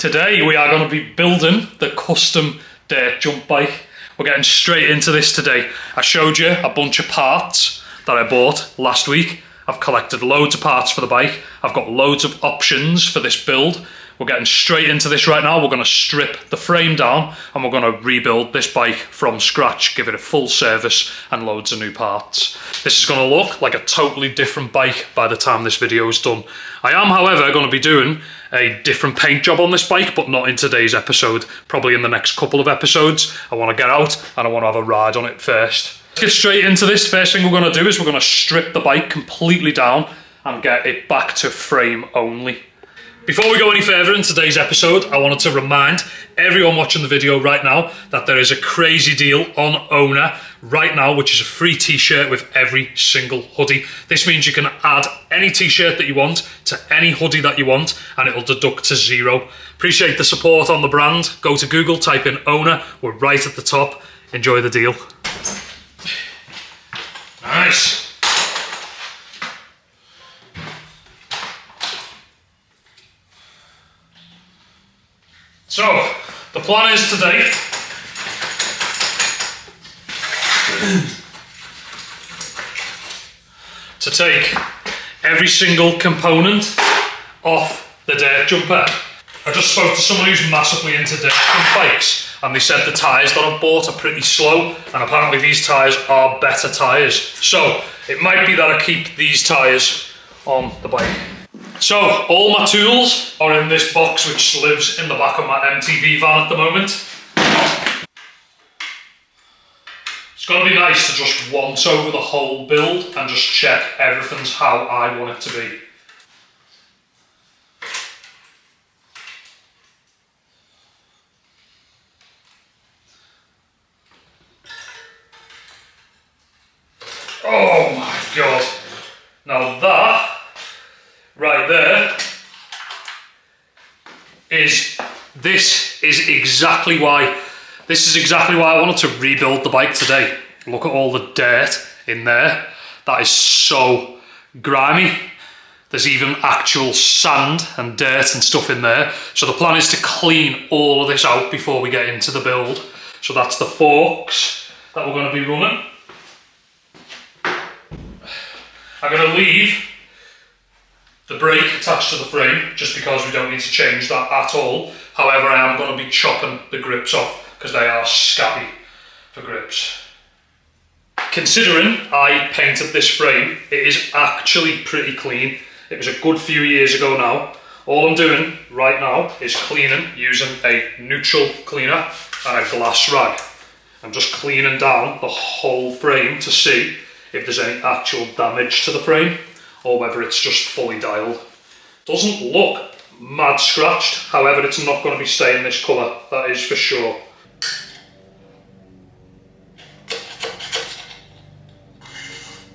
Today we are going to be building the custom dirt jump bike. We're getting straight into this today. I showed you a bunch of parts that I bought last week. I've collected loads of parts for the bike. I've got loads of options for this build. We're getting straight into this right now. We're going to strip the frame down and we're going to rebuild this bike from scratch, give it a full service and loads of new parts. This is going to look like a totally different bike by the time this video is done. I am, however, going to be doing a different paint job on this bike, but not in today's episode, probably in the next couple of episodes. I want to get out and I want to have a ride on it first. Let's get straight into this. First thing we're going to do is we're going to strip the bike completely down and get it back to frame only. Before we go any further in today's episode, I wanted to remind everyone watching the video right now that there is a crazy deal on OWNA right now, which is a free t-shirt with every single hoodie. This means you can add any t-shirt that you want to any hoodie that you want and it'll deduct to zero. Appreciate the support on the brand. Go to Google, type in OWNA, we're right at the top. Enjoy the deal. Nice. So, the plan is today to take every single component off the dirt jumper. I just spoke to someone who's massively into dirt jump bikes and they said the tyres that I've bought are pretty slow and apparently these tyres are better tyres. So, it might be that I keep these tyres on the bike. So, all my tools are in this box which lives in the back of my MTB van at the moment. It's going to be nice to just once over the whole build and just check everything's how I want it to be. Oh my god. Now that right there is exactly why I wanted to rebuild the bike today. Look at all the dirt in there. That is so grimy. There's even actual sand and dirt and stuff in there. So the plan is to clean all of this out before we get into the build. So that's the forks that we're going to be running. I'm going to leave the brake attached to the frame just because we don't need to change that at all. However, I am going to be chopping the grips off because they are scabby for grips. Considering I painted this frame, it is actually pretty clean. It was a good few years ago now. All I'm doing right now is cleaning using a neutral cleaner and a glass rag. I'm just cleaning down the whole frame to see if there's any actual damage to the frame or whether it's just fully dialed. Doesn't look mad scratched, however it's not going to be staying this colour, that is for sure.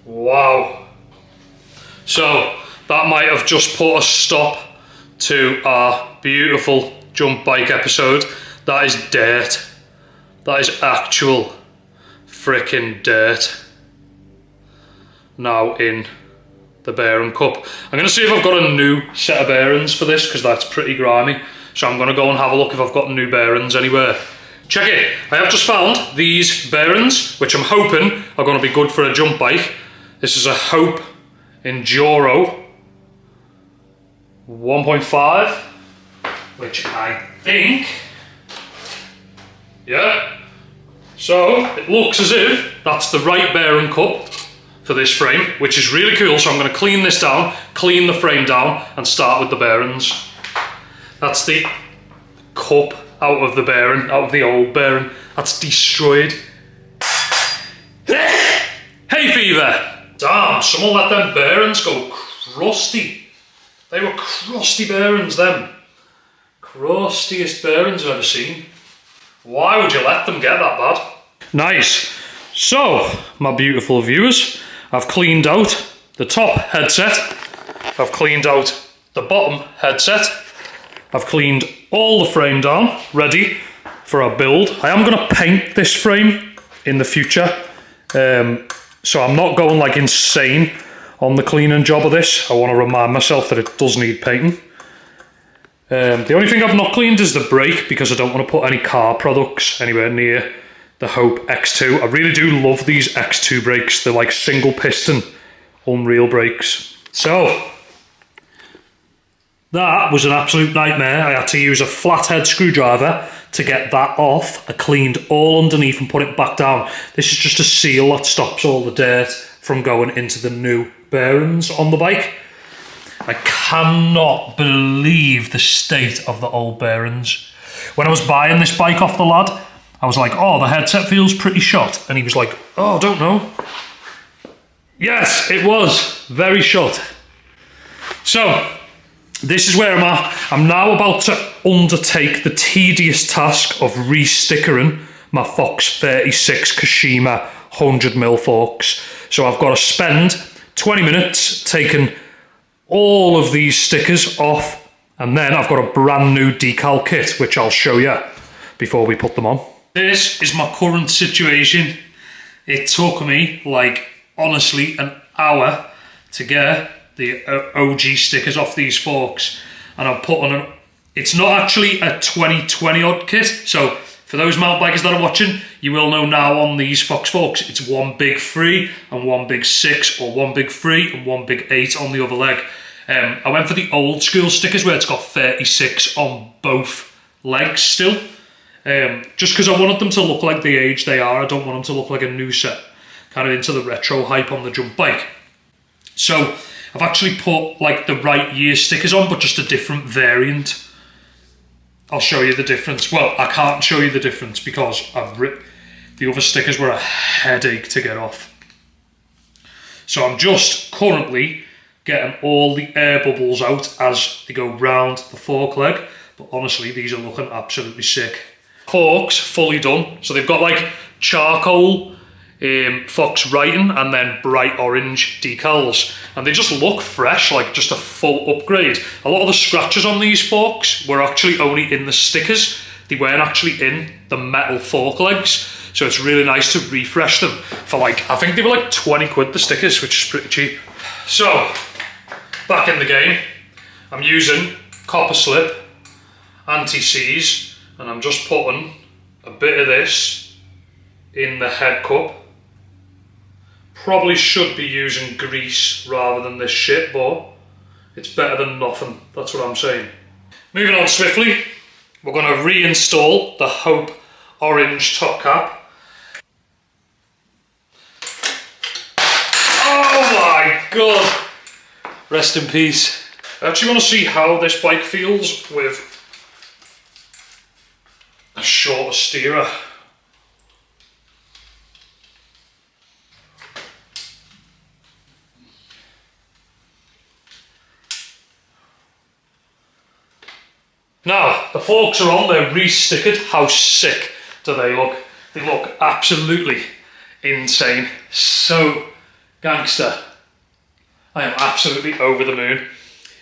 Wow. So that might have just put a stop to our beautiful jump bike episode. That is dirt. That is actual freaking dirt. Now in the bearing cup. I'm going to see if I've got a new set of bearings for this because that's pretty grimy. So I'm going to go and have a look if I've got new bearings anywhere. Check it. I have just found these bearings, which I'm hoping are going to be good for a jump bike. This is a Hope Enduro 1.5, which I think, yeah. So it looks as if that's the right bearing cup for this frame, which is really cool. So I'm going to clean this down, clean the frame down and start with the bearings. That's the cup out of the bearing, out of the old bearing. That's destroyed. Hay fever! Damn, someone let them bearings go crusty. They were crusty bearings, them. Crustiest bearings I've ever seen. Why would you let them get that bad? Nice. So, my beautiful viewers, I've cleaned out the top headset, I've cleaned out the bottom headset, I've cleaned all the frame down, ready for our build. I am going to paint this frame in the future, so I'm not going like insane on the cleaning job of this. I want to remind myself that it does need painting. The only thing I've not cleaned is the brake, because I don't want to put any car products anywhere near the Hope X2. I really do love these X2 brakes. They're like single piston, unreal brakes. So that was an absolute nightmare. I had to use a flathead screwdriver to get that off. I cleaned all underneath and put it back down. This is just a seal that stops all the dirt from going into the new bearings on the bike. I cannot believe the state of the old bearings. When I was buying this bike off the lad, I was like, oh, the headset feels pretty shot. And he was like, oh, I don't know. Yes, it was very shot. So this is where I'm at. I'm now about to undertake the tedious task of re-stickering my Fox 36 KASHIMA 100mm forks. So I've got to spend 20 minutes taking all of these stickers off, and then I've got a brand new decal kit, which I'll show you before we put them on. This is my current situation. It took me, like, honestly, an hour to get the OG stickers off these forks, and I've put on an, it's not actually a 2020 odd kit, so for those mountain bikers that are watching, you will know now on these Fox forks, it's one big 3 and one big 6, or one big 3 and one big 8 on the other leg. I went for the old school stickers where it's got 36 on both legs still, just because I wanted them to look like the age they are. I don't want them to look like a new set, kind of into the retro hype on the jump bike. So I've actually put like the right year stickers on, but just a different variant. I'll show you the difference. Well, I can't show you the difference because I've ripped the other stickers were a headache to get off. So I'm just currently getting all the air bubbles out as they go round the fork leg. But honestly, these are looking absolutely sick. Forks fully done. So they've got like charcoal Fox writing and then bright orange decals, and they just look fresh, like just a full upgrade. A lot of the scratches on these forks were actually only in the stickers. They weren't actually in the metal fork legs, so it's really nice to refresh them for like, I think they were like 20 quid the stickers, which is pretty cheap. So back in the game, I'm using copper slip anti-seize, and I'm just putting a bit of this in the head cup. Probably should be using grease rather than this shit, but it's better than nothing. That's what I'm saying. Moving on swiftly, we're going to reinstall the Hope orange top cap. Oh my god! Rest in peace. I actually want to see how this bike feels with a shorter steerer. Now, the forks are on, they're re-stickered. How sick do they look? They look absolutely insane. So gangster. I am absolutely over the moon.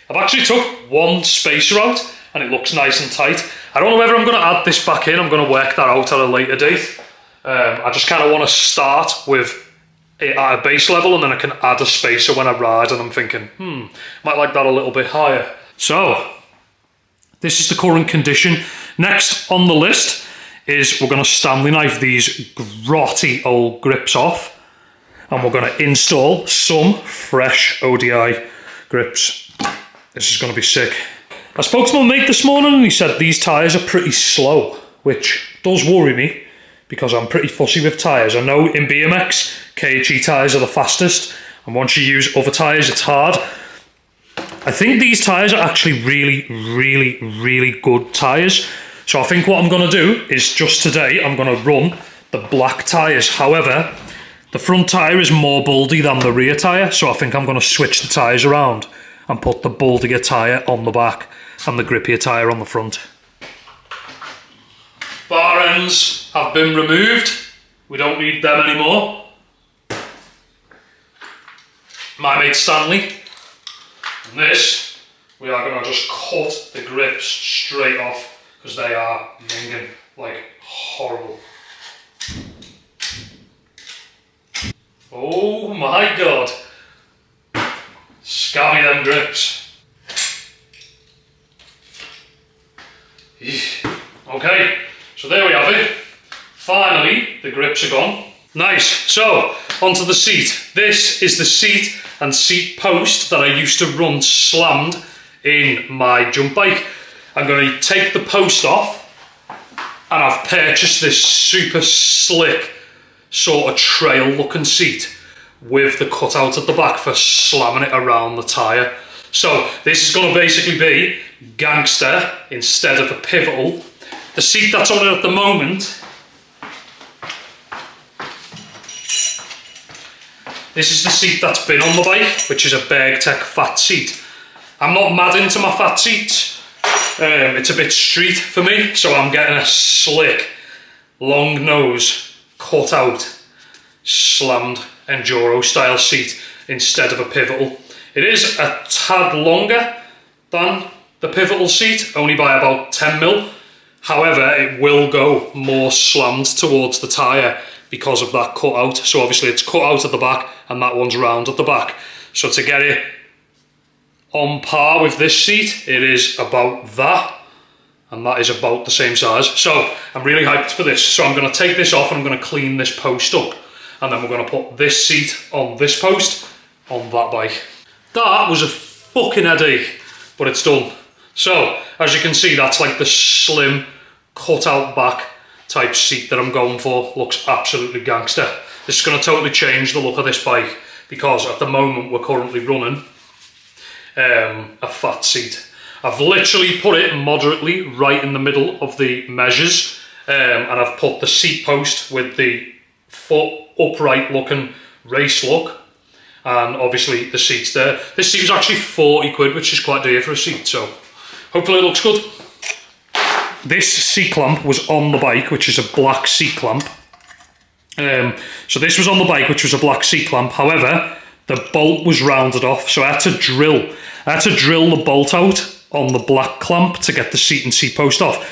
I've actually took one spacer out and it looks nice and tight. I don't know whether I'm going to add this back in. I'm going to work that out at a later date. I just kind of want to start with it at a base level and then I can add a spacer when I ride, and I'm thinking, might like that a little bit higher. So this is the current condition. Next on the list is we're going to Stanley knife these grotty old grips off, and we're going to install some fresh ODI grips. This is going to be sick. I spoke to my mate this morning and he said these tyres are pretty slow, which does worry me because I'm pretty fussy with tyres. I know in BMX, KHE tyres are the fastest, and once you use other tyres, it's hard. I think these tyres are actually really good tyres. So I think what I'm going to do is just today, I'm going to run the black tyres. However, the front tyre is more buldy than the rear tyre, so I think I'm going to switch the tyres around and put the buldier tyre on the back and the grippier tyre on the front. Bar ends have been removed. We don't need them anymore. My mate Stanley. And this, we are going to just cut the grips straight off because they are minging like horrible. Oh my god. Scabby them grips. Okay, so there we have it. Finally, the grips are gone. Nice, so onto the seat. This is the seat and seat post that I used to run slammed in my jump bike. I'm going to take the post off, and I've purchased this super slick sort of trail looking seat with the cutout at the back for slamming it around the tyre. So this is going to basically be gangster instead of a pivotal. The seat that's on it at the moment, this is the seat that's been on the bike, which is a Bergtech fat seat. I'm not mad into my fat seats. It's a bit street for me, so I'm getting a slick, long nose, cut out, slammed enduro style seat instead of a pivotal. It is a tad longer than the pivotal seat, only by about 10mm. However, it will go more slammed towards the tyre because of that cutout. So obviously it's cut out at the back and that one's round at the back. So to get it on par with this seat, it is about that, and that is about the same size. So I'm really hyped for this. So I'm going to take this off and I'm going to clean this post up, and then we're going to put this seat on this post on that bike. That was a fucking headache, but it's done. So as you can see, that's like the slim cut out back type seat that I'm going for. Looks absolutely gangster. This is going to totally change the look of this bike, because at the moment we're currently running a fat seat. I've literally put it moderately right in the middle of the measures, and I've put the seat post with the foot upright looking race look, and obviously the seat's there. This seat was actually 40 quid, which is quite dear for a seat, so hopefully it looks good. This seat clamp was on the bike, which is a black seat clamp. So this was on the bike, which was a black seat clamp. However, the bolt was rounded off, so I had to drill the bolt out on the black clamp to get the seat and seat post off.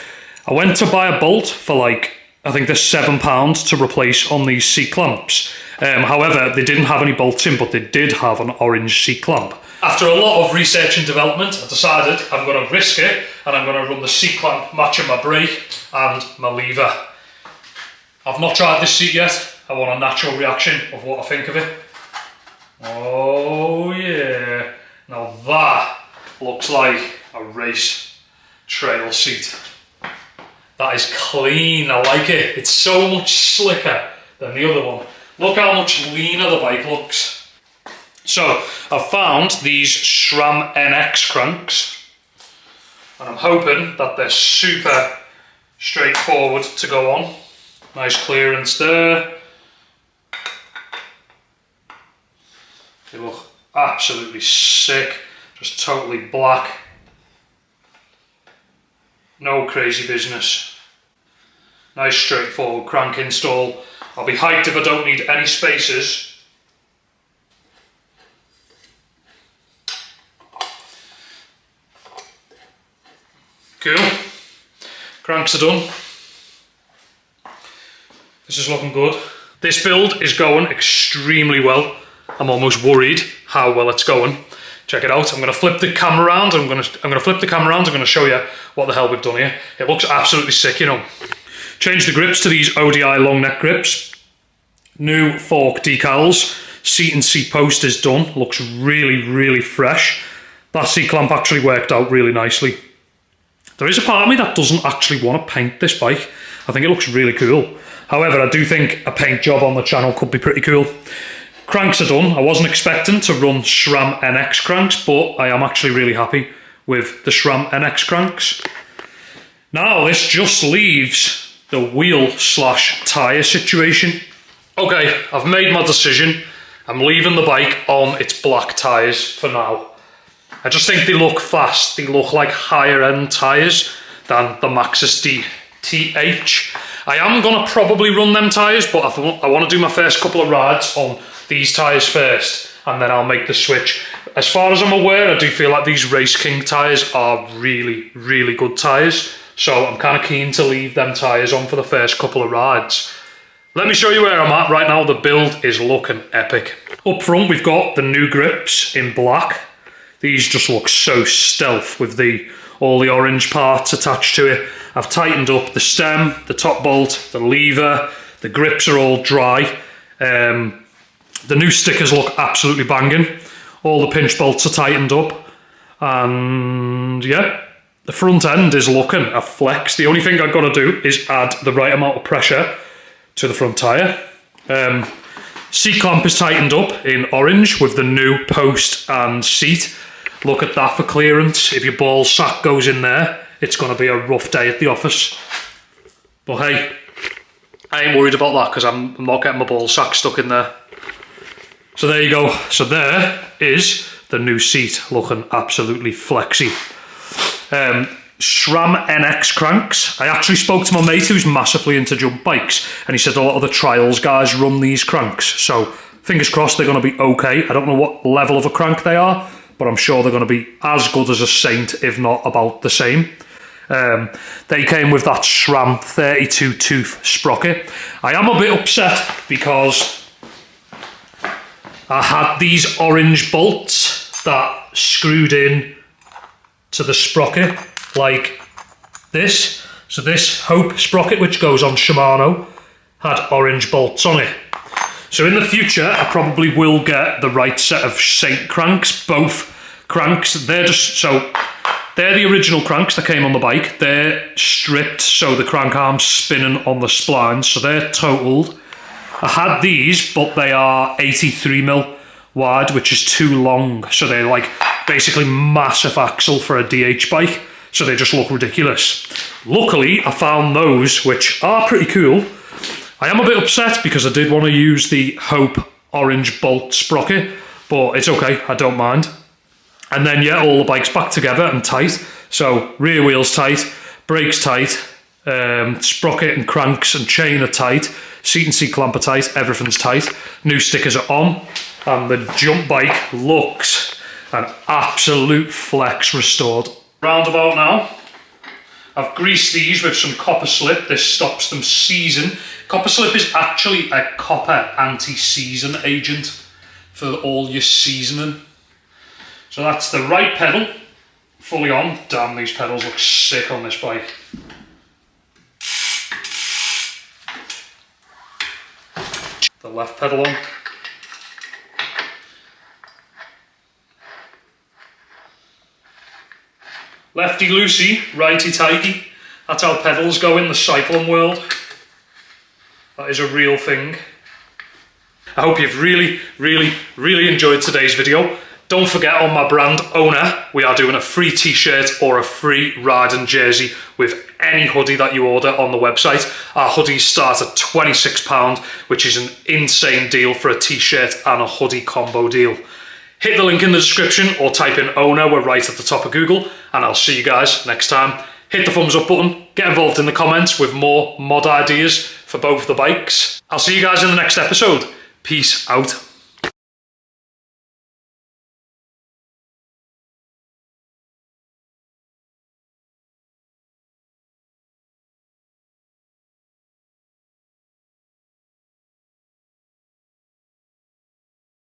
I went to buy a bolt for like, I think they're £7 to replace on these seat clamps. However, they didn't have any bolts in, but they did have an orange seat clamp. After a lot of research and development, I decided I'm going to risk it, and I'm going to run the seat clamp matching my brake and my lever. I've not tried this seat yet. I want a natural reaction of what I think of it. Oh yeah, now that looks like a race trail seat. That is clean, I like it. It's so much slicker than the other one. Look how much leaner the bike looks. So I've found these SRAM NX cranks, and I'm hoping that they're super straightforward to go on. Nice clearance there. They look absolutely sick, just totally black. No crazy business. Nice straightforward crank install. I'll be hyped if I don't need any spacers. Cool. Cranks are done. This is looking good. This build is going extremely well. I'm almost worried how well it's going. Check it out. I'm going to flip the camera around. I'm going to flip the camera around. I'm going to show you what the hell we've done here. It looks absolutely sick, you know. Change the grips to these ODI long neck grips. New fork decals. Seat and seat post is done. Looks really, really fresh. That seat clamp actually worked out really nicely. There is a part of me that doesn't actually want to paint this bike. I think it looks really cool. However, I do think a paint job on the channel could be pretty cool. Cranks are done. I wasn't expecting to run SRAM NX cranks, but I am actually really happy with the SRAM NX cranks. Now this just leaves the wheel / tyre situation. Okay, I've made my decision. I'm leaving the bike on its black tyres for now. I just think they look fast. They look like higher end tyres than the Maxxis TH. I am going to probably run them tyres, but I want to do my first couple of rides on these tyres first, and then I'll make the switch. As far as I'm aware, I do feel like these Race King tyres are really, really good tyres, so I'm kind of keen to leave them tyres on for the first couple of rides. Let me show you where I'm at right now. The build is looking epic. Up front, we've got the new grips in black. These just look so stealth with the all the orange parts attached to it. I've tightened up the stem, the top bolt, the lever, the grips are all dry. The new stickers look absolutely banging. All the pinch bolts are tightened up. And yeah, the front end is looking a flex. The only thing I've got to do is add the right amount of pressure to the front tyre. Seat clamp is tightened up in orange with the new post and seat. Look at that for clearance. If your ball sack goes in there, it's going to be a rough day at the office. But hey, I ain't worried about that because I'm not getting my ball sack stuck in there. So there you go. So there is the new seat looking absolutely flexy. SRAM NX cranks. I actually spoke to my mate who's massively into jump bikes, and he said a lot of the trials guys run these cranks. So fingers crossed they're going to be okay. I don't know what level of a crank they are, but I'm sure they're going to be as good as a Saint, if not about the same. They came with that SRAM 32 tooth sprocket. I am a bit upset because I had these orange bolts that screwed in to the sprocket like this. So this Hope sprocket, which goes on Shimano, had orange bolts on it. So in the future, I probably will get the right set of Saint cranks. Both cranks, they're the original cranks that came on the bike. They're stripped so the crank arm's spinning on the splines, so they're totaled. I had these, but they are 83mm wide, which is too long. So they're like basically massive axle for a DH bike. So they just look ridiculous. Luckily, I found those, which are pretty cool. I am a bit upset because I did want to use the Hope orange bolt sprocket, but it's okay, I don't mind. And then yeah, all the bike's back together and tight. So rear wheel's tight, brakes tight, sprocket and cranks and chain are tight, seat and seat clamp are tight, everything's tight. New stickers are on, and the jump bike looks an absolute flex restored. Roundabout now. I've greased these with some copper slip. This stops them seizing. Copper slip is actually a copper anti-season agent for all your seasoning. So that's the right pedal, fully on. Damn, these pedals look sick on this bike. The left pedal on. Lefty loosey, righty tighty. That's how pedals go in the cycling world. That is a real thing. I hope you've really enjoyed today's video. Don't forget, on my brand OWNA, we are doing a free t-shirt or a free riding jersey with any hoodie that you order on the website. Our hoodies start at £26, which is an insane deal for a t-shirt and a hoodie combo deal. Hit the link in the description or type in OWNA, we're right at the top of Google, and I'll see you guys next time. Hit the thumbs up button, get involved in the comments with more mod ideas for both the bikes. I'll see you guys in the next episode. Peace out.